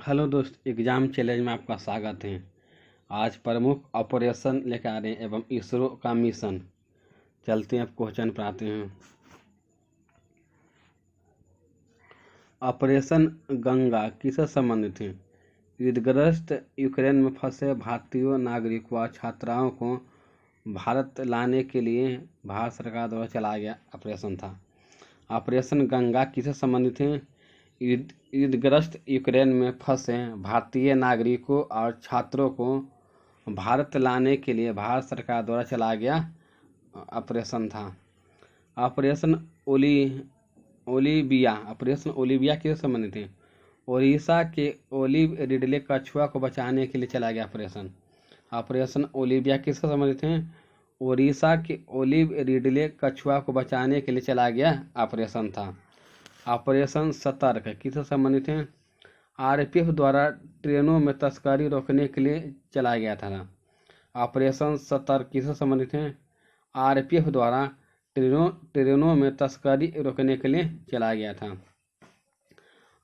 Hello दोस्त, exam challenge में आपका स्वागत है। आज प्रमुख ऑपरेशन लेकर आ रहे हैं एवं इसरो का मिशन। चलते हैं, अब क्वेश्चन पर आते हैं। ऑपरेशन गंगा किससे संबंधित है? युद्धग्रस्त यूक्रेन में फंसे भारतीय नागरिकों व छात्राओं को भारत लाने के लिए भारत सरकार द्वारा चलाया गया ऑपरेशन था। ऑपरेशन गंगा किससे संबंधित है? युद्धग्रस्त यूक्रेन में फंसे भारतीय नागरिकों और छात्रों को भारत लाने के लिए भारत सरकार द्वारा चलाया गया ऑपरेशन था। ऑपरेशन ओलिविया किससे संबंधित है? ओडिशा के ओलिव रिडले कछुआ को बचाने के लिए चलाया गया ऑपरेशन। ऑपरेशन ओलिविया किससे संबंधित है? ओडिशा के ओलिव रिडले कछुआ को बचाने के लिए चलाया गया ऑपरेशन था। ऑपरेशन सतर्क किससे संबंधित है? आरपीएफ द्वारा ट्रेनों में तस्करी रोकने के लिए चलाया गया था। ऑपरेशन सतर्क किससे संबंधित है? आरपीएफ द्वारा ट्रेनों में तस्करी रोकने के लिए चलाया गया था।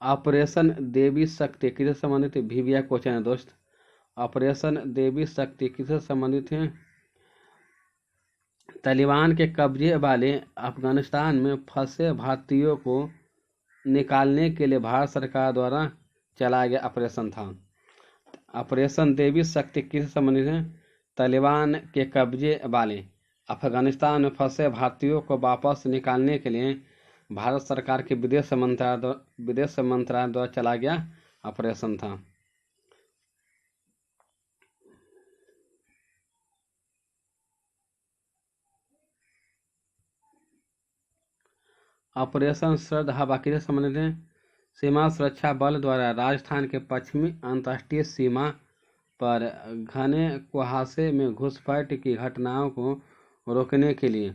ऑपरेशन देवी शक्ति किससे संबंधित है? भीविया क्वेश्चन है दोस्त। ऑपरेशन देवी शक्ति किससे संबंधित है? तालिबान के कब्जे वाले अफगानिस्तान में फंसे भारतीयों को निकालने के लिए भारत सरकार द्वारा चलाया गया ऑपरेशन था। ऑपरेशन देवी शक्ति किससे संबंधित है? तालिबान के कब्जे वाले अफगानिस्तान में फंसे भारतीयों को वापस निकालने के लिए भारत सरकार के विदेश मंत्रालय द्वारा चलाया गया ऑपरेशन था। ऑपरेशन शरद हवा किससे संबंधित है? सीमा सुरक्षा बल द्वारा राजस्थान के पश्चिमी अंतर्राष्ट्रीय सीमा पर घने कुहासे में घुसपैठ की घटनाओं को रोकने के लिए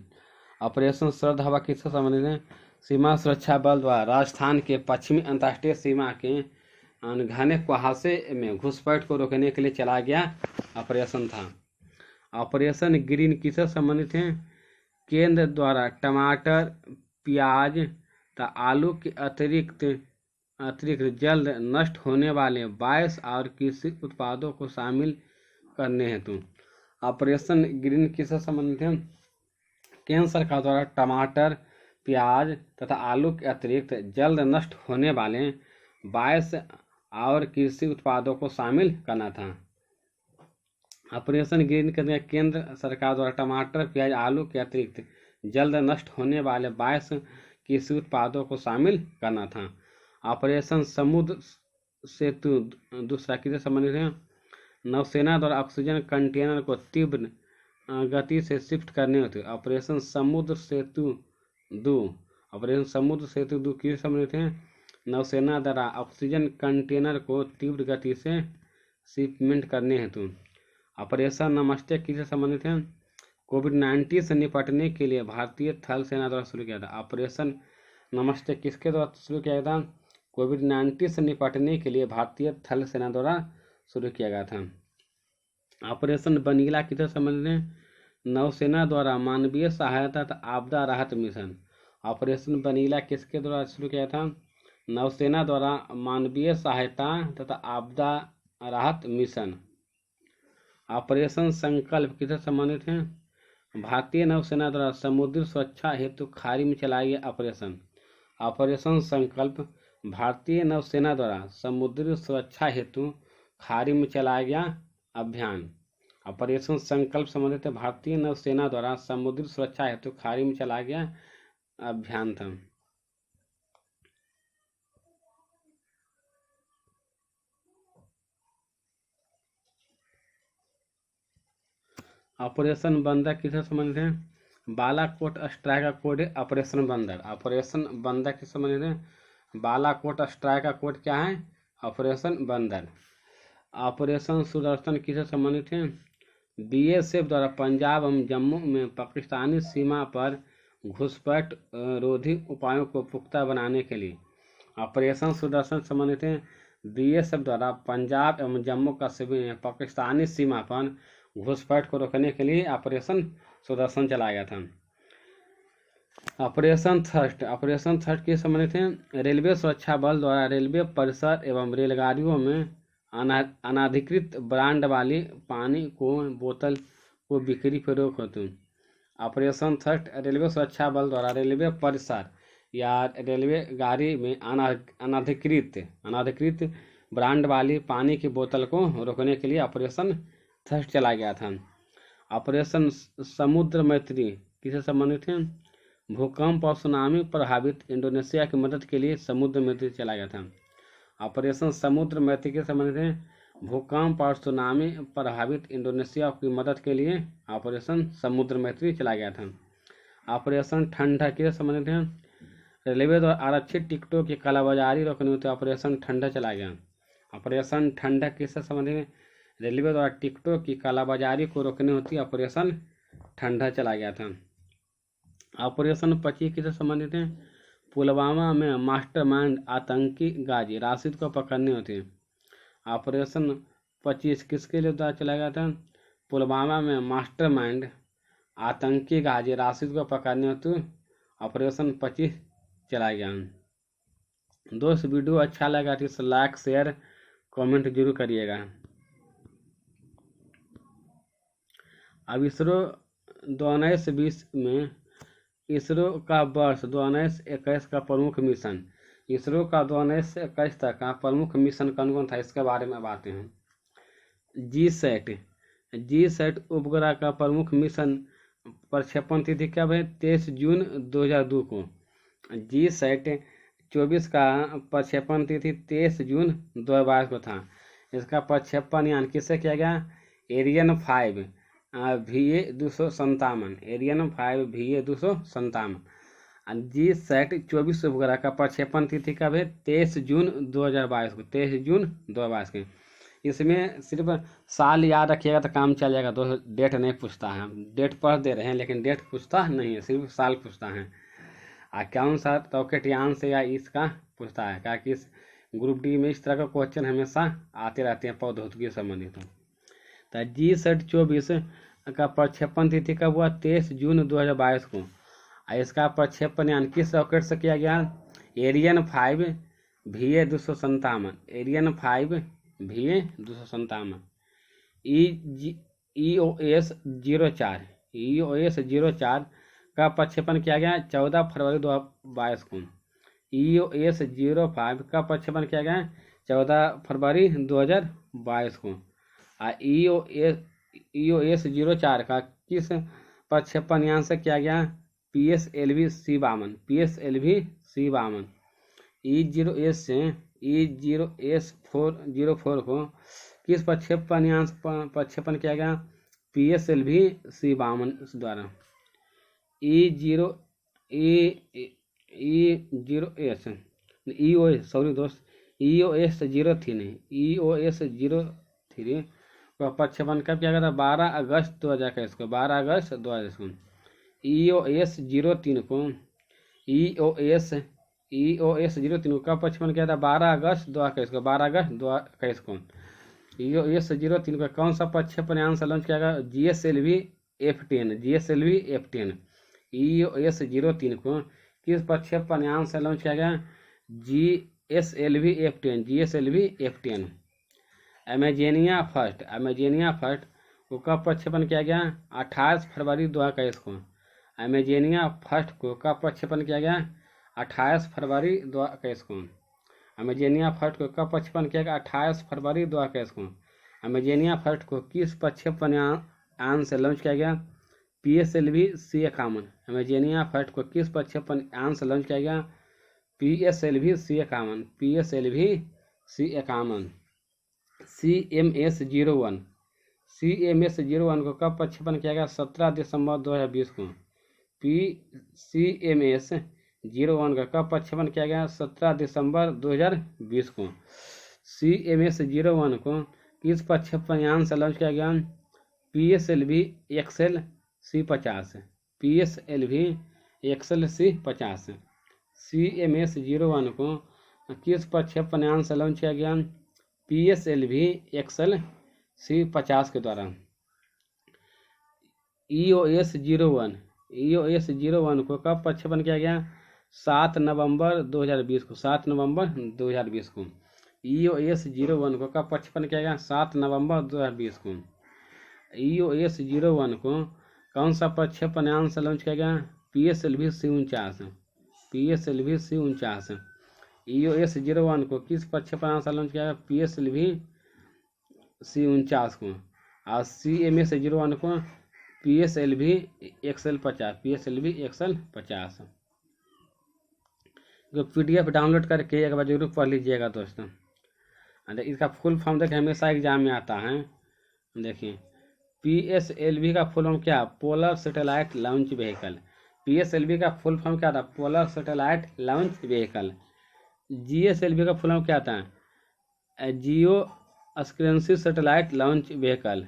ऑपरेशन शरद हवा किससे संबंधित है? सीमा सुरक्षा बल द्वारा राजस्थान के पश्चिमी अंतर्राष्ट्रीय सीमा के घने कुहासे में घुसपैठ को रोकने के लिए चलाया गया ऑपरेशन था। ऑपरेशन ग्रीन किससे संबंधित है? केंद्र द्वारा टमाटर, प्याज तथा आलू के अतिरिक्त जल्द नष्ट होने वाले 22 और कृषि उत्पादों को शामिल करने हेतु ऑपरेशन ग्रीन किससे संबंधित है? केंद्र सरकार द्वारा टमाटर, प्याज तथा आलू के अतिरिक्त जल्द नष्ट होने वाले 22 और कृषि उत्पादों को शामिल करना था। ऑपरेशन ग्रीन के केंद्र सरकार द्वारा टमाटर, प्याज, आलू के अतिरिक्त जल्द नष्ट होने वाले 22 कृषि उत्पादों को शामिल करना था। ऑपरेशन समुद्र सेतु दूसरा किससे संबंधित है? नौसेना द्वारा ऑक्सीजन कंटेनर को तीव्र गति से शिफ्ट करने होते ऑपरेशन समुद्र सेतु 2 किससे संबंधित है? नौसेना द्वारा ऑक्सीजन कंटेनर को तीव्र गति से शिपमेंट करने हेतु ऑपरेशन नमस्ते किससे संबंधित है? कोविड-19 से निपटने के लिए भारतीय थल सेना द्वारा शुरू किया था। ऑपरेशन नमस्ते किसके द्वारा शुरू किया गया था? कोविड-19 से निपटने के लिए भारतीय थल सेना द्वारा शुरू किया गया था। ऑपरेशन बनीला किससे संबंधित है? नौसेना द्वारा मानवीय सहायता तथा आपदा राहत मिशन। ऑपरेशन बनीला किसके द्वारा शुरू किया था? नौसेना द्वारा मानवीय सहायता तथा आपदा राहत मिशन। ऑपरेशन संकल्प किससे संबंधित है? भारतीय नौसेना द्वारा समुद्री सुरक्षा हेतु खाड़ी में चलाया गया ऑपरेशन। ऑपरेशन संकल्प भारतीय नौसेना द्वारा समुद्री सुरक्षा हेतु खाड़ी में चलाया गया अभियान। ऑपरेशन संकल्प संबंधित भारतीय नौसेना द्वारा समुद्री सुरक्षा हेतु खाड़ी में चलाया गया अभियान था। ऑपरेशन बंदर किससे संबंधित है? बालाकोट स्ट्राइक कोड है ऑपरेशन बंदर। ऑपरेशन बंदर किससे संबंधित है? बालाकोट स्ट्राइक कोड क्या है? ऑपरेशन बंदर। ऑपरेशन सुदर्शन किससे संबंधित है? बीएसएफ द्वारा पंजाब एवं जम्मू में पाकिस्तानी सीमा पर घुसपैठ रोधी उपायों को पुख्ता बनाने के लिए ऑपरेशन सुदर्शन संबंधित है। बीएसएफ द्वारा पंजाब एवं जम्मू कश्मीर में पाकिस्तानी सीमा पर घुसपैठ को रोकने के लिए ऑपरेशन सुदर्शन चलाया गया था। ऑपरेशन थर्स्ट के संबंधित हैं। रेलवे सुरक्षा बल द्वारा रेलवे परिसर एवं रेलगाड़ियों में अनाधिकृत ब्रांड वाली पानी को बोतल को बिक्री पर रोक होती। ऑपरेशन थर्स्ट रेलवे सुरक्षा बल द्वारा रेलवे परिसर या रेलवे गाड़ी में अनाधिकृत ब्रांड वाली पानी की बोतल को रोकने के लिए ऑपरेशन थर्स्ट चलाया गया था। ऑपरेशन समुद्र मैत्री किससे संबंधित है? भूकंप और सुनामी प्रभावित इंडोनेशिया की मदद के लिए समुद्र मैत्री चलाया गया था। ऑपरेशन समुद्र मैत्री के संबंधित है। भूकंप और सुनामी प्रभावित इंडोनेशिया की मदद के लिए ऑपरेशन समुद्र मैत्री चलाया गया था। ऑपरेशन ठंडा के संबंधित है। रेलवे द्वारा आरक्षित टिकटों की कालाबाजारी रोकने हेतु ऑपरेशन ठंडा चलाया गया। ऑपरेशन ठंडा किससे संबंधित है? रेलवे द्वारा टिकटों की कालाबाजारी को रोकने हेतु ऑपरेशन ठंडा चलाया गया था। ऑपरेशन 25 किससे संबंधित है? पुलवामा में मास्टरमाइंड आतंकी गाजी राशिद को पकड़ने होते। ऑपरेशन 25 किसके लिए द्वारा चलाया गया था? पुलवामा में मास्टरमाइंड आतंकी गाजी राशिद को पकड़ने हेतु ऑपरेशन 25 चलाया गया। दोस्त वीडियो अच्छा लगा तो इसे लाइक शेयर कमेंट जरूर करिएगा। अब इसरो 2019-20 में इसरो का वर्ष 2019-21 का प्रमुख मिशन, इसरो का 2019 से 21 तक का प्रमुख मिशन कौन कौन था, इसके बारे में बातें हैं। जी-सैट उपग्रह का प्रमुख मिशन प्रक्षेपण तिथि कब है? 23 जून 2002 को। जी-सैट 24 का प्रक्षेपण तिथि 23 जून 2022 को था। इसका प्रक्षेपण यान किससे किया गया? Ariane 5 VA-257 Ariane 5 VA-257। जी-सैट 24 उपग्रह का प्रक्षेपण तिथि कब है? 23 जून 2022 को। 23 जून 2022 के। इसमें सिर्फ साल याद रखिएगा तो काम चल जाएगा। डेट नहीं पूछता है, डेट पढ़ दे रहे हैं लेकिन डेट पूछता नहीं है, सिर्फ साल पूछता है। कौन सा रॉकेट यान से या इसका पूछता है, क्या कि इस ग्रुप डी में इस तरह का क्वेश्चन हमेशा आते रहते हैं प्रौद्योगिकी संबंधित। तो जी-सैट 24 का प्रक्षेपण तिथि कब हुआ? 23 जून 2022 को। इसका प्रक्षेपण यान किस रॉकेट से किया गया? Ariane 5 VA-257 Ariane 5 VA-257। EOS-04 का प्रक्षेपण किया गया 14 फरवरी 2022 को। EOS-05 का प्रक्षेपण किया गया 14 फरवरी 2022 को। EOS-04 का किस प्रक्षेपण यान से किया गया? PSLV-C52 E0S-404 को किस प्रक्षेपण यान से प्रक्षेपण किया गया? PSLV-C52 द्वारा। EOS-03 का प्रक्षेपण कब किया गया था? 12 अगस्त 2021 को। 12 अगस्त 2021 को। EOS-03 को EOS-03 का प्रक्षेपण किया था 12 अगस्त 2021 को। 12 अगस्त 2021 को। EOS-03 का कौन सा प्रक्षेपण यान से लॉन्च किया गया? GSLV-F10 EOS-03 को किस प्रक्षेपण यान से लॉन्च किया गया? GSLV-F10 अमेजेनिया फर्स्ट को कब प्रक्षेपण किया गया? 28 फरवरी 2021 को। अमेजेनिया फर्स्ट को कब प्रक्षेपण किया गया? 28 फरवरी 2021 को। अमेजेनिया फर्स्ट को कब प्रक्षेपण किया गया? 28 फरवरी 2021 को। अमेजेनिया फर्स्ट को किस प्रक्षेपण यान से लॉन्च किया गया? PSLV-C51 अमेजेनिया फर्स्ट को किस प्रक्षेपण यान से लॉन्च किया गया? PSLV-C51 CMS-01 को कब प्रक्षेपण किया गया? 17 दिसंबर 2020 को। CMS-01 का कब प्रक्षेपण किया गया? 17 दिसंबर 2020 को। CMS-01 को किस प्रक्षेपण यान से लॉन्च किया गया? PSLV-XL-C50 PSLV-XL-C50। CMS-01 को किस प्रक्षेपण यान से लॉन्च किया गया? PSLV-XL-C50 के द्वारा। EOS-01 EOS-01 को कब प्रक्षेपण किया गया? 7 नवंबर 2020 को। 7 नवंबर 2020 को EOS-01 को कब प्रक्षेपण किया गया? 7 नवंबर 2020 को। EOS-01 को कौन सा प्रक्षेपण यान से लॉन्च किया गया? PSLV C-49। PSLV C-49। EOS-01 को किस प्रक्षेपण यान से लॉन्च किया गया? PSLV C-49 को। और CMS-01 को PSLV XL-50। PSLV XL-50। जो PDF डाउनलोड करके एक बार जरूर पढ़ लीजिएगा दोस्तों। इसका फुल फॉर्म देखिए, हमेशा एग्जाम में आता है। देखिए PSLV का फुल फॉर्म क्या? Polar satellite launch vehicle. PSLV का फुल फॉर्म क्या था? Polar satellite launch vehicle. GSLV का फुल फॉर्म क्या था? जियो स्क्रेंसी सैटेलाइट लॉन्च व्हीकल।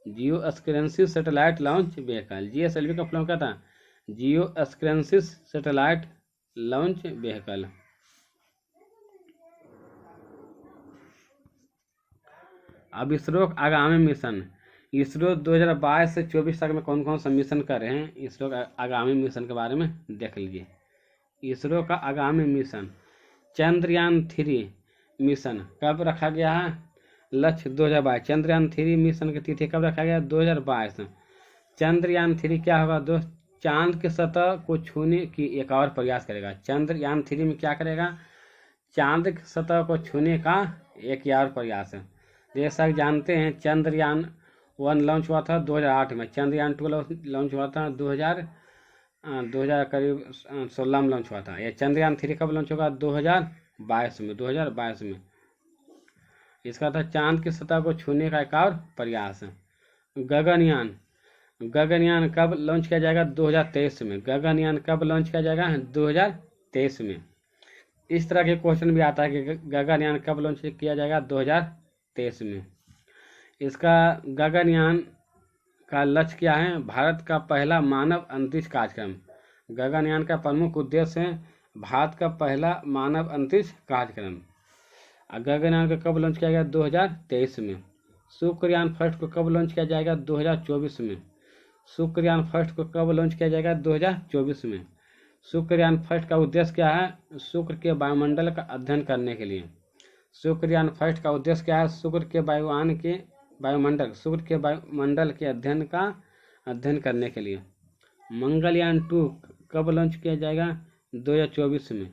जियो स्क्रेंसी सैटेलाइट लॉन्च व्हीकल। GSLV का फुल फॉर्म क्या था? जियो स्क्रेंसी सैटेलाइट लॉन्च व्हीकल। अब इसरो आगामी मिशन। इसरो 2022 से 24 तक में कौन कौन सा मिशन कर रहे हैं? इसरो का आगामी मिशन के बारे में देख लीजिए। इसरो का आगामी मिशन चंद्रयान 3 मिशन कब रखा गया है? लक्ष्य 2022। चंद्रयान 3 मिशन की तिथि कब रखा गया? 2022। चंद्रयान 3 क्या होगा दोस्त? चांद की सतह को छूने की एक और प्रयास करेगा। चंद्रयान 3 में क्या करेगा? चांद की सतह को छूने का एक और प्रयास है। जैसा कि जानते हैं चंद्रयान 1 लॉन्च हुआ था 2008 में। चंद्रयान 2 लॉन्च हुआ था 2000 करीब 16 में लॉन्च हुआ था। यह चंद्रयान 3 कब लॉन्च होगा? 2022 में। 2022 में। इसका था चांद की सतह को छूने का एक और प्रयास है। गगनयान। गगनयान कब लॉन्च किया जाएगा? 2023 में। गगनयान कब लॉन्च किया जाएगा? 2023 में। इस तरह के क्वेश्चन भी आता है कि गगनयान कब लॉन्च किया जाएगा? 2023 में। इसका गगनयान का लक्ष्य क्या है? भारत का पहला मानव अंतरिक्ष कार्यक्रम। गगनयान का प्रमुख उद्देश्य है भारत का पहला मानव अंतरिक्ष कार्यक्रम। गगनयान को कब लॉन्च किया गया? 2023 में। शुक्रयान फर्स्ट को कब लॉन्च किया जाएगा? 2024 में। शुक्रयान फर्स्ट को कब लॉन्च किया जाएगा? 2024 में। शुक्रयान फर्स्ट का उद्देश्य क्या है? शुक्र के वायुमंडल का अध्ययन करने के लिए। शुक्रयान फर्स्ट का उद्देश्य क्या है? शुक्र के वायुमंडल के अध्ययन करने के लिए। मंगलयान 2 कब लॉन्च किया जाएगा? 2024 में।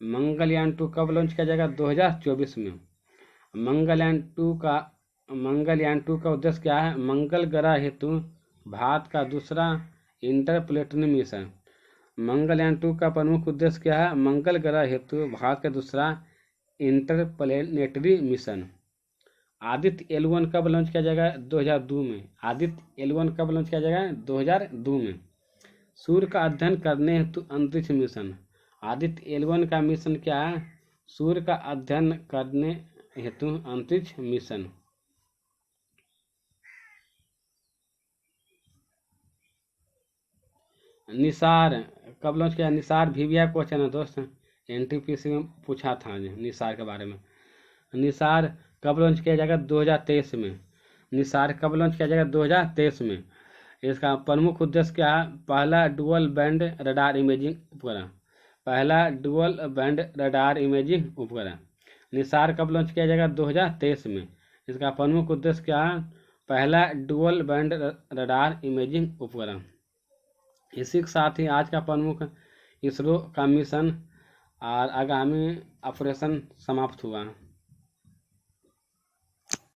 मंगलयान 2 कब लॉन्च किया जाएगा? 2024 में। मंगलयान 2 का उद्देश्य क्या है? मंगल ग्रह हेतु भारत का दूसरा इंटरप्लेनेटरी मिशन। मंगलयान 2 का प्रमुख उद्देश्य क्या है? मंगल ग्रह हेतु भारत का दूसरा इंटरप्लेनेटरी मिशन। आदित्य L1 कब लॉन्च किया जाएगा? 2002 में। आदित्य L1 कब लॉन्च किया जाएगा? 2002 में। सूर्य का अध्ययन करने हेतु अंतरिक्ष मिशन। आदित्य L1 का मिशन क्या है? सूर्य का अध्ययन करने हेतु अंतरिक्ष मिशन। निसार कब लॉन्च किया? निसार VVI क्वेश्चन है दोस्त, NTPC में पूछा था निसार के बारे में। निसार कब लॉन्च किया जाएगा? 2023 में। निसार कब लॉन्च किया जाएगा? 2023 में। इसका प्रमुख उद्देश्य क्या है? पहला डुअल बैंड रडार इमेजिंग उपकरण। पहला डुअल बैंड रडार इमेजिंग उपकरण। निसार कब लॉन्च किया जाएगा? 2023 में। इसका प्रमुख उद्देश्य क्या है? पहला डुअल बैंड रडार इमेजिंग उपकरण। इसी के साथ ही आज का प्रमुख इसरो का मिशन और आगामी ऑपरेशन समाप्त हुआ।